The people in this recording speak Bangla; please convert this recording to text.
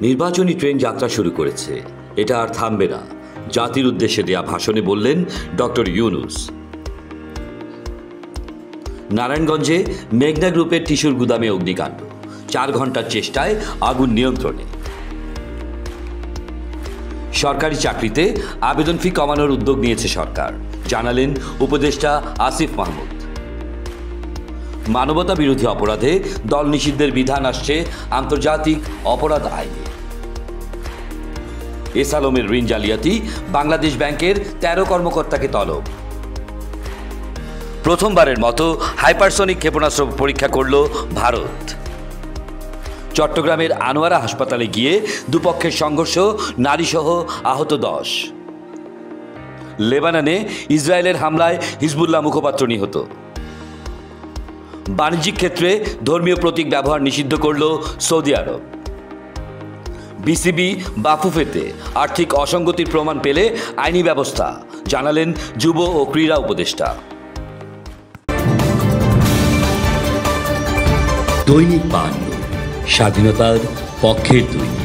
নির্বাচনী ট্রেন যাত্রা শুরু করেছে, এটা আর থামবে না, জাতির উদ্দেশ্যে দেয়া ভাষণে বললেন ডক্টর ইউনূস। নারায়ণগঞ্জে মেঘনা গ্রুপের টিস্যুর গুদামে অগ্নিকাণ্ড, 4 ঘন্টার চেষ্টায় আগুন নিয়ন্ত্রণে। সরকারি চাকরিতে আবেদন ফি কমানোর উদ্যোগ নিয়েছে সরকার, জানালেন উপদেষ্টা আসিফ মাহমুদ। মানবতা বিরোধী অপরাধে দল নিষিদ্ধের বিধান আসছে আন্তর্জাতিক অপরাধ আইনে। এস আলমের ঋণ জালিয়াতি, বাংলাদেশ ব্যাংকের 13 কর্মকর্তাকে তলব। প্রথমবারের মতো হাইপারসনিক ক্ষেপণাস্ত্র পরীক্ষা করল ভারত। চট্টগ্রামের আনোয়ারা হাসপাতালে গিয়ে দুপক্ষের সংঘর্ষ, নারীসহ আহত 10। লেবাননে ইসরায়েলের হামলায় হিজবুল্লাহ মুখপাত্র নিহত। বাণিজ্যিক ক্ষেত্রে ধর্মীয় প্রতীক ব্যবহার নিষিদ্ধ করল সৌদি আরব। বিসিবি বাফুফেতে আর্থিক অসঙ্গতির প্রমাণ পেলে আইনি ব্যবস্থা, জানালেন যুব ও ক্রীড়া উপদেষ্টা। দৈনিক বায়ান্ন, স্বাধীনতার পক্ষের দৈনিক।